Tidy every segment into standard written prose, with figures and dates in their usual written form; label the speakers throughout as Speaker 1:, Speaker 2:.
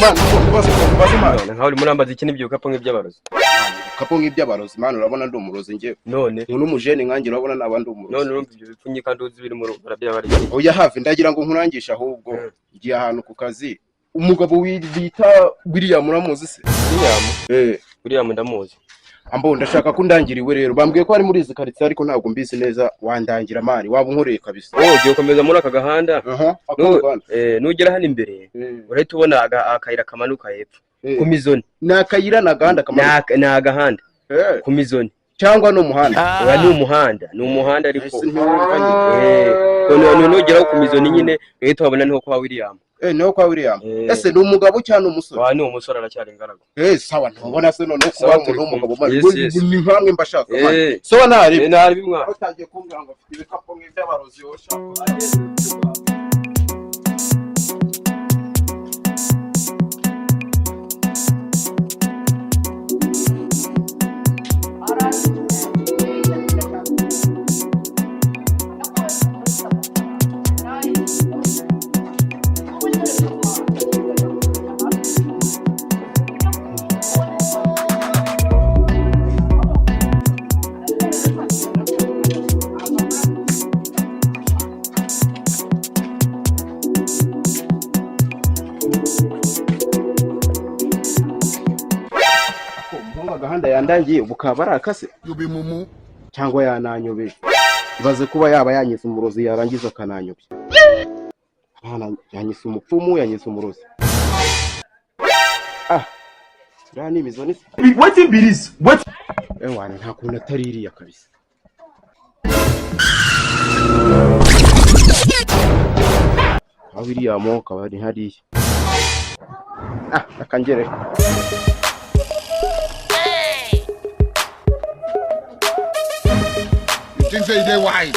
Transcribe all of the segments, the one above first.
Speaker 1: man kubaza man
Speaker 2: nkaho uri murambaza iki nibyo kapo nk'iby'abarozi
Speaker 1: kapo nk'iby'abarozi man urabona ndi umurozi ngewe
Speaker 2: none
Speaker 1: n'umujene nkanjye urabona nabandi umurozi
Speaker 2: none urumva ibyo bipfunyika nduzi biri mu barabyabari
Speaker 1: oya hafi ndagira ngo nkurangisha ahubwo ngiye ahantu ku kazi umugabo bita William uramuzi se
Speaker 2: William ndamuzi
Speaker 1: ambo ndashaka kundangiriwe rero bambwiye ko ari muri izi karitsiye ariko ntabwo mbizi neza wandangira mani waba unkoreye kabisa
Speaker 2: ugiye komeza muri aka gahanda nugera hano imbere urahita ubona akayira kamanuka hepfo ku mizoni
Speaker 1: ni akayira n'agahanda kamanuka
Speaker 2: ni agahanda ku mizoni
Speaker 1: cyangwa no muhanda
Speaker 2: ni umuhanda ariko nugeraho ku mizoni nyine urahita wabona niho kwa William
Speaker 1: niho kwa William ese ni umugabo cyane umusore
Speaker 2: ni umusore aracyari ingaragu
Speaker 1: sawa ntubona se none kuba umuntu w'umugabo ni nkamwe mbashaka sawa
Speaker 2: ntari bimwa
Speaker 1: batangiye kumbwira ngo afite ibikapo nk'iby'abarozi yosha gahanda yandangiye bukaba barakase cyangwa yananyobeye ibaze kuba yaba yanyise umurozi yarangiza akananyobye yanyise umupfumu yanyise umurozi rani imizoni
Speaker 3: what birizi what
Speaker 1: wana nta kuntu atari iriya kabisa aho iriya moka bari hariya akangere
Speaker 3: think say they wise.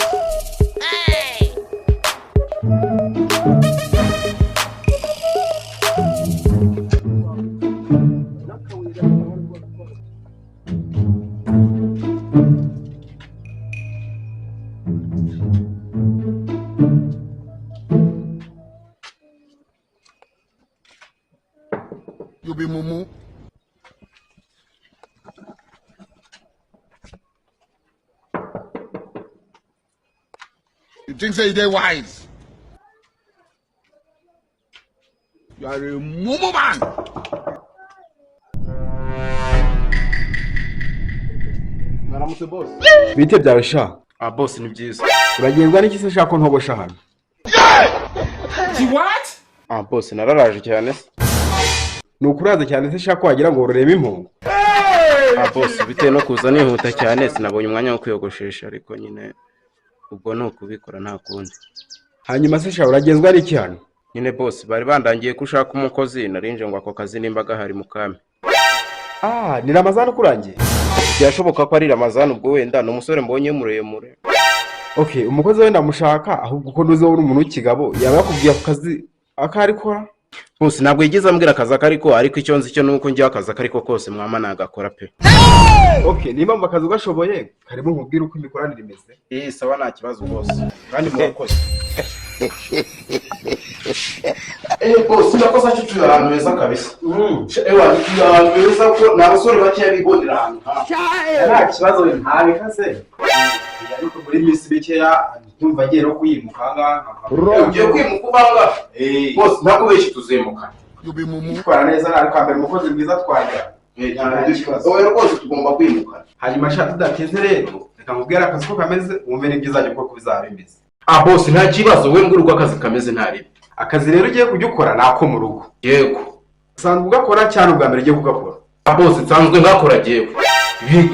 Speaker 3: You be mumu. You think say they wise? You are a mumu man.
Speaker 1: Naramutse boss.
Speaker 4: Bite byawe sha?
Speaker 1: Boss ni byiza.
Speaker 4: Uragenzwa n'iki se shaka ntobosha hano?
Speaker 1: What? Boss nararaje cyane.
Speaker 4: Nukuraza cyane se shaka wagira ngo ururebe impungu.
Speaker 1: Boss bite no kuza nihuta cyane sinabonye umwanya wo kwiyogoshesha ariko nyine ubwo no kubikora nta kundi.
Speaker 4: Hanyuma se sha uragenzwa n'iki hano?
Speaker 1: Nyine boss bari bandangiye kushaka umukozi narinje ngo ako kazi nimbaga hari mukame.
Speaker 4: Ni Ramazani kurangiye?
Speaker 1: Byashoboka ko ari Ramazani ubwo wenda no musore mbonye muremure.
Speaker 4: Okay, umukozi wenda mushaka ahubwo ko nuzo uri umuntu w'ikigabo yaba yakubwiye ku kazi akari kora?
Speaker 1: Boss ntabwo yigize ambwira akazi akariko ariko icyo nzi cyo nuko ngiye akazi akariko kose mwama nagakora pe.
Speaker 4: Okay, niba makazi ugashoboye karimo nkubwira uko imikoranire imeze.
Speaker 1: Sawa nta kibazo boss. Kandi murakoze. Boss ndakosa cyo ahantu heza kabisa. Ahantu heza ko nabasore bake yabigondera ahantu.
Speaker 4: Nta kibazo ntabe kase. Ariko muri misi bikeya ndumva agiye no kuyimuka
Speaker 1: ugiye kwimuka ubanga boss nakubeshye tuzemuka
Speaker 4: twara neza ariko ambere umukozi mwiza twagira
Speaker 1: oya rwose tugomba kwimuka
Speaker 4: hanyuma sha tudateze rero reka nkubwira akazi ko kameze wumve n'ibyizajye bwo kubizaba bimeze
Speaker 1: boss nta kibazo we mbwira uko akazi kameze ntari
Speaker 4: akazi rero ugiye kujya ukora nako mu rugo
Speaker 1: yego
Speaker 4: usanzwe ugakora cyane ubwa mbere ugiye kugakora
Speaker 1: boss nsanzwe ngakora jewe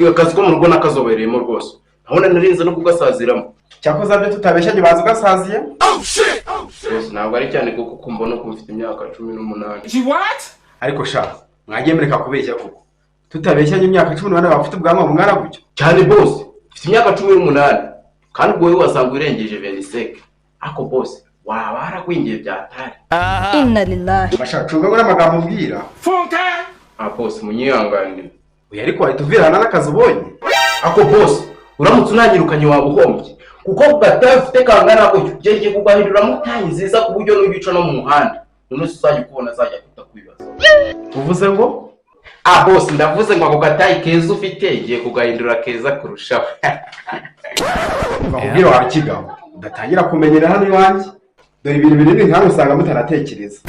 Speaker 1: akazi ko mu rugo nakazobereyemo rwose abona narinze no kugasaziramo
Speaker 4: cyakoze byo tutabeshyaje baza ugasaziye
Speaker 1: boss ntabwo ari cyane kuko kumbona ko mfite imyaka 18
Speaker 3: What?
Speaker 4: ariko sha mwagemereka kubeshya kuko tutabeshyaje imyaka 18 bafite ubwanwa bungana gutyo
Speaker 1: cyane boss mfite imyaka 18 kandi ubwo wewe wasanga urengeje 27 ako boss waba harakwingiye byatari
Speaker 5: inna lillahi
Speaker 4: bashacunga ngo n'amagambo mbwira
Speaker 3: Funke!
Speaker 1: boss munyihanganire
Speaker 4: uyu ariko ahituvirana n'akazi ubonye
Speaker 1: ako boss uramutse unanyirukanye waba uhombye kuko gatafite kangana gutyo jeje kugahindura mutayi ziza ku buryo n'ugica no mu muhanda none uzajya kubona azajya kuta
Speaker 2: kwibaza.
Speaker 4: Uvuze ngo
Speaker 5: boss ndavuze ngo ako gatayi keza ufite igiye kugahindura keza kurushaho.
Speaker 4: bakubwira wakigaho udatangira kumenyera hano iwanjye dore ibintu binini nkawe usanga mutanatekereza.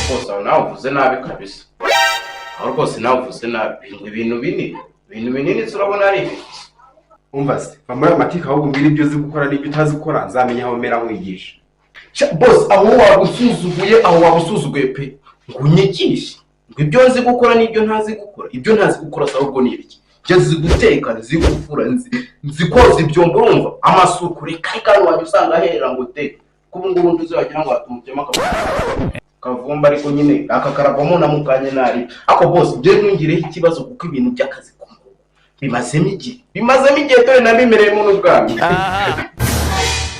Speaker 5: Boss aho nawe uvuze nabi kabisa. Aho rwose nawe uvuze nabi ibintu binini turabona ari ibiki.
Speaker 4: Umva se mama matika ahubwo mbwira ibyo uzi gukora n'ibyo utazi gukora nzamenya aho mera nkwigisha.
Speaker 5: Boss aho wabusuzuguye pe ngo unyigishe ngo ibyo nzi gukora n'ibyo ntazi gukora. Ibyo ntazi gukora sa ahubwo ni ibiki? Nzi guteka, nzi gufura, nzi koza ibyombo urumva amasuku reka kandi wajya usanga aherera ngo te kubu ngubu ntuzagira ngo atumutema kavumba ariko nyine aka karavamo na mukanye nari. Ako boss byo ntungireho ikibazo kuko ibintu by'akazi bimazemo igihe dore nabimereye mu n'ubwami.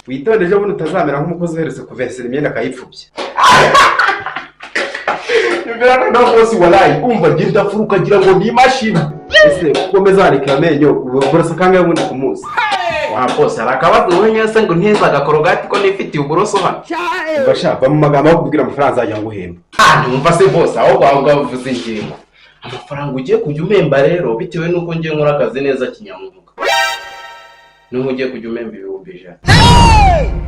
Speaker 4: Witondeje buno utazamera nk'umukozi uherutse kuveresera imyenda akayipfubya.
Speaker 5: Ibera no boss walayi umva genda furuka gira ngo ni imashini.
Speaker 4: Ese ukomeza harika amenyo uburoso kangahe ubundi ku munsi?
Speaker 5: Wa boss arakabaza wowe nyase ngo nteza agakorogati ko nifitiye uburoso hano.
Speaker 4: Bashaka mu magambo akubwira amafaranga azajya nguhemba.
Speaker 5: Numva se boss aho bavuze ingingo. Amafaranga ugiye kujya umemba rero bitewe nuko ngiye nkora akazi neza kinyamwuga. Nuko ugiye kujya umemba 1,000.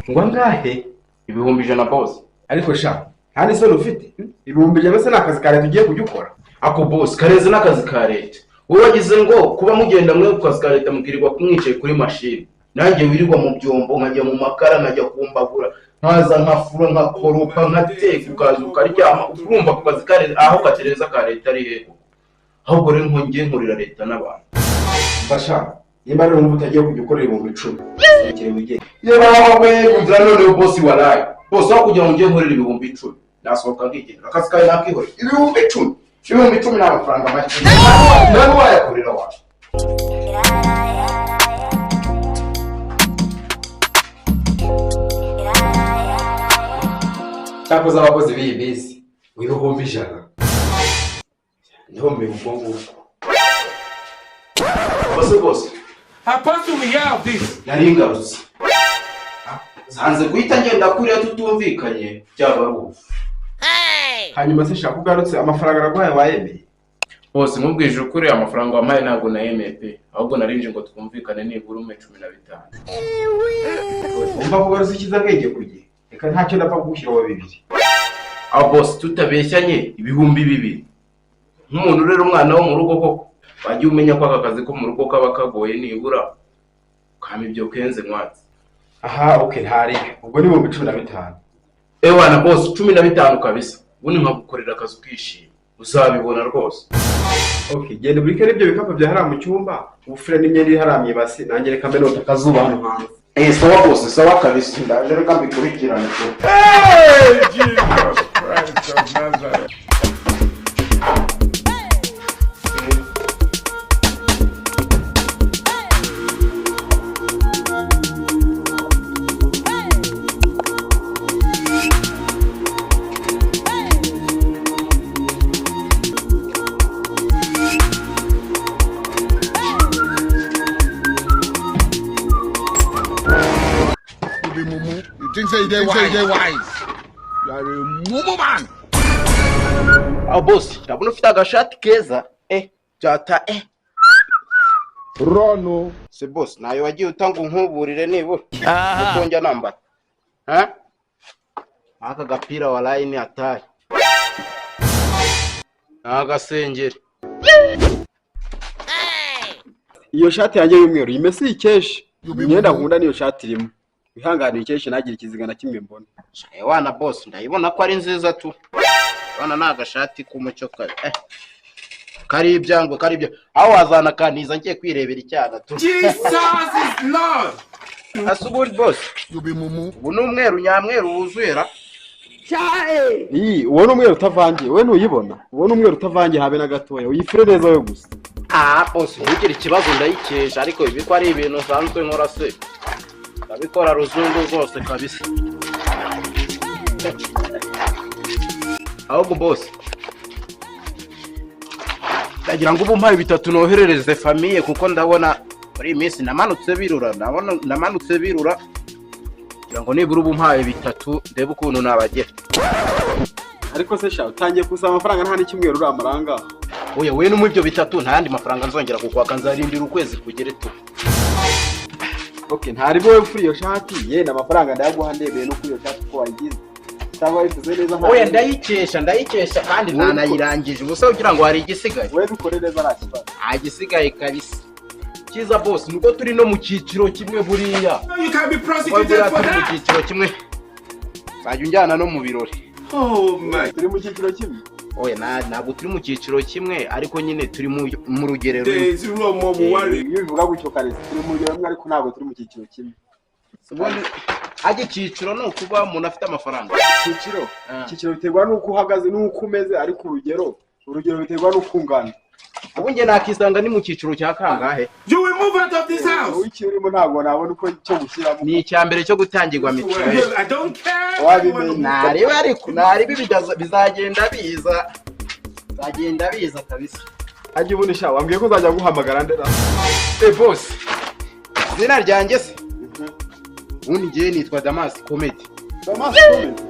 Speaker 4: Ngo ngahe?
Speaker 5: 1,000 boss.
Speaker 4: Ariko sha kandi se ufite 1,000 bese nakazi ka leta ugiye kujya ukora.
Speaker 5: Ako boss kareze n'akazi ka leta. Wowe wagize ngo kuba mugenda mwe ku kazi ka leta mukirirwa kumwicaye kuri machine. Nanjye wirirwa mu byombo nkajya mu makara nkajya kumbagura. Nkaza nkafura nkakoropa nkateka ukaza ukaryama urumva ku kazi ka leta aho katereza ka leta ari hego. Ahubwo rero nkongiye nkurira leta n'abantu.
Speaker 4: Basha nimba rero umva utagiye kujya ukorera 10,000. Sekere wige.
Speaker 5: Yebawe kuzira none boss walayi. Boss aho kugira ngo ngiye nkurira 10,000. Nasohoka ngigendera akazi kawe nakihora 10,000. 10,000 n'amafaranga make. Nani wayakorera wa?
Speaker 4: Cyakoze abakozi b'iyi bisi 1,100. Niho mbibongo.
Speaker 5: Boss.
Speaker 3: Apart we have this.
Speaker 5: Nari ngarutse. Sanze guhita ngenda kuriya tutumvikanye byaba rufu.
Speaker 4: Hanyuma se shaka ugarutse amafaranga araguhaye wayemeye.
Speaker 5: Boss mubwije ukuri amafaranga wampaye ntabwo nayemeye pe. Ahubwo narinje ngo twumvikane nibura 15.
Speaker 4: Umva ko garutse ikiza nkenge kugiye. Reka ntacyo ndapfa kugushyira wa 2.
Speaker 5: Boss tutabeshyanye 2,000. Nk'umuntu rero umwana wo mu rugo koko wajya umenya ko aka kazi ko mu rugo kaba kagoye nibura kama ibyo kenze mwatsi.
Speaker 4: Aha okay ntari ubwo ni 15.
Speaker 5: Ewana boss 15 kabisa. Ubundi nkagukorera akazi ukishima uzabibona rwose.
Speaker 4: Okay genda burike n'ibyo bikapo bya hara mu cyumba ubufure n'imyenda iharamye basi nanjye reka mbe nota kazuba hano hanze.
Speaker 5: Sawa boss sawa kabisa ndaje reka mbikurikirane.
Speaker 3: Jesus Christ of Nazareth. You think say they wise? You are a mumu man.
Speaker 5: Boss ndabona ufite agashati keza jata
Speaker 3: Rono.
Speaker 5: se boss nayo wagiye utanga unkuburire nibura utonjya namba aka gapira wa line atari nagasengere.
Speaker 1: Iyo shati yanjye y'umweru imese ikeshi. Imyenda nkunda niyo shati irimo. Wihanganiye ikeshi nagira ikizigana kimwe mbona.
Speaker 5: Wana boss ndayibona ko ari nziza tu. Wana nagashati kumucyo kari ibyango kari ibyo aho wazana kaniza ngiye kwirebera icyana tu.
Speaker 3: Jesus is Lord.
Speaker 5: Asuburi boss.
Speaker 3: You be mumu.
Speaker 5: Ubu numweru nyamweru wuzuyera.
Speaker 1: Uwo numweru utavangiye we ntuyibona. Uwo numweru utavangiye habe na gatoya. Uyifure neza we gusa.
Speaker 5: Boss ntugira ikibazo ndayikesha ariko ibi ko ari ibintu nsanzwe nkora se. Ndabikora ruzungu rwose kabisa. Ahubwo boss ndagira ngo ubumpaye 3 noherereze famille kuko ndabona muri iminsi namanutse birura kugira ngo nibura ubumpaye 3 ndebe ukuntu nabagera.
Speaker 4: ariko se sha utangiye kusaba amafaranga nta n'icyumweru uramaranga.
Speaker 1: Oya we no mu byo bitatu nta yandi mafaranga nzongera kukwaka nzarindira ukwezi kugere tu.
Speaker 4: Okay, ntari bowe kuri iyo shati ye na amafaranga ndayaguha ndebeye no kuri iyo shati ko wayigize. Cyangwa wifuze neza nta.
Speaker 1: Oya ndayikesha kandi ntanayirangije ubusa kugira ngo hari igisigaye.
Speaker 4: Wewe dukore neza nta kibazo.
Speaker 1: Agisigaye kabisa. Kiza boss nuko turi no mu cyiciro kimwe buriya.
Speaker 3: You can be prosecuted for
Speaker 1: Mu
Speaker 3: that.
Speaker 1: cyiciro kimwe. Bajya unjyana no mu birori.
Speaker 3: Oh my.
Speaker 4: Turi mu cyiciro kimwe.
Speaker 1: Oya ntabwo turi mu cyiciro kimwe ariko nyine turi mu rugerero.
Speaker 3: Days you run more worry.
Speaker 4: Iyo bivuga gutyo kare turi mu rugerero ariko ntabwo turi mu cyiciro kimwe.
Speaker 1: Ubundi ajye cyiciro no kuba umuntu afite amafaranga.
Speaker 4: Cyiciro biterwa nuko uhagaze nuko umeze ariko urugero biterwa nuko ungana.
Speaker 1: Ubunge nakisanga ni mu cyiciro cya kangahe?
Speaker 3: You will move out of this house.
Speaker 4: Iki urimo ntabwo nabona uko cyo gushyiramo.
Speaker 1: Ni icyambere cyo gutangirwa mitiweli.
Speaker 3: I don't care.
Speaker 1: Naribi bizagenda biza. Bizagenda biza kabisa.
Speaker 4: Ajye ubundi sha wambwiye ko uzajya guhamagara ndera.
Speaker 1: Boss. Zina ryanjye se. Ubundi ngiye nitwa Damas Comedy.
Speaker 4: Damas Comedy.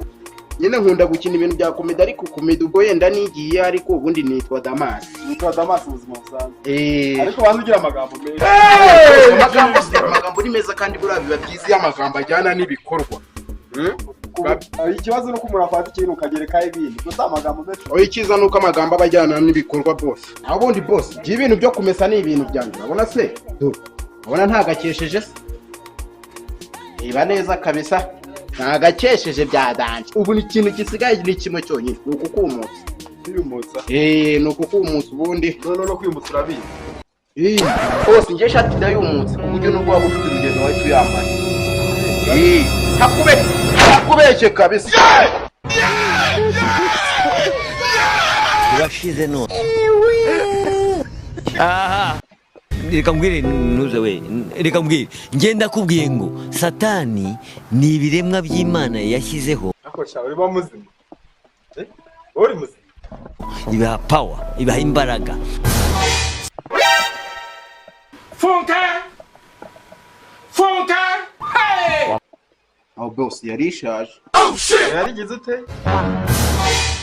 Speaker 1: Nyine nkunda gukina ibintu bya comedy ariko comedy ubwo yenda nigiye ariko ubundi nitwa Damas.
Speaker 4: Nitwa Damas ubuzima busanzwe. Ariko bantu ugira amagambo meza.
Speaker 1: Amagambo ni meza kandi buriya biba byiza iyo amagambo ajyana n'ibikorwa.
Speaker 4: Ikibazo nuko umuntu afata ikintu ukagerekaho ibindi. Gusa amagambo meza.
Speaker 1: Oya icyiza nuko amagambo abajyana n'ibikorwa boss. Naho ubundi boss, ibintu byo kumesa ni ibintu byanjye. Urabona se? Urabona ntagakesheje se? Iba neza kabisa. Ntagakesheje byadanje. Ubu ni ikintu gisigaye ni kimwe cyonyine. Nuko kumutsa.
Speaker 4: Kwiyumutsa.
Speaker 1: Nuko kumutsa ubundi.
Speaker 4: No kwiyumutsa urabizi.
Speaker 1: Bose ngiye shati ndayumutsa. Uburyo nubwo waba ufite urugendo wahita uyambaye. Hakubeshye kabisa.
Speaker 6: Urashize no. Aha. Reka mbwire ntuze we. Reka mbwire. Ngenda kubwiye ngo Satani ni ibiremwa by'Imana yashyizeho.
Speaker 4: Ako sha uri bamuzima. Uri muzima.
Speaker 6: Ibaha power, ibaha imbaraga.
Speaker 3: Funka! Hey!
Speaker 1: Aho boss yarishaje.
Speaker 3: Oh shit!
Speaker 4: Yarigize ute?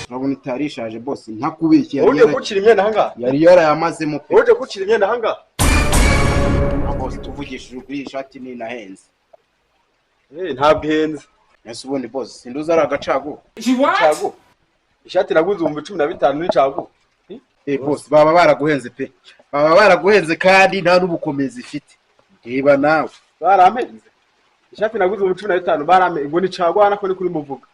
Speaker 1: Urabona itarishaje boss ntakubeshye.
Speaker 4: Uje kucira imyenda hanga?
Speaker 1: Yari yarayamazemo pe.
Speaker 4: Uje kucira imyenda hanga?
Speaker 1: Boss tuvugishije kuri ishati ni nahenze.
Speaker 4: Ntabwo ihenze.
Speaker 1: Ese ubundi boss sinduza ari agacago.
Speaker 4: Cago. Ishati naguze 15 n'icago.
Speaker 1: Boss baba baraguhenze pe. Baba baraguhenze kandi nta n'ubukomezi ifite. Reba nawe.
Speaker 4: Baramenze. Ishati naguze 15 barame ngo ni cago hana ko ni kuri muvuga.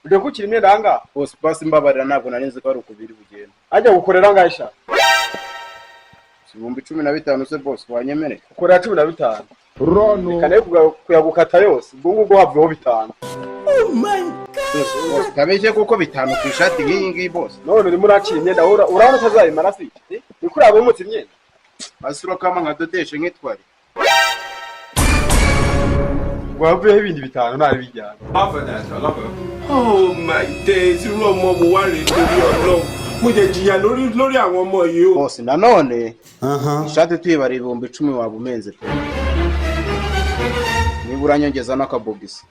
Speaker 4: Uje kucira imyenda hanga?
Speaker 1: Boss mbabarira ntabwo narinze ko ari ukubiri bugenda.
Speaker 4: Ajya gukorera ngahisha.
Speaker 1: 15 se boss wanyemere.
Speaker 4: Ukorera 15. Rono. Kane kuyagukata yose. Ubwo ngo havuyeho 5.
Speaker 3: Oh my god.
Speaker 1: Boss kabeshye kuko 5 ku ishati nk'iyi ngiyi boss.
Speaker 4: None urimo uracira imyenda urabona utazayimara se? Ni kuri abo umutse imyenda.
Speaker 1: Asura kama nkadodeshe nk'itwari.
Speaker 4: Wavuyeho ibindi 5 ntari bijyana.
Speaker 3: Oh my days you run more worry lórí Ọlọ́run. Mo jẹ jìyà lórí àwọn ọmọ yìí o.
Speaker 1: Boss nanone. Ishati tuyibara 10,000 waba umenze pe. Nibura nyongeza n'akabogisi.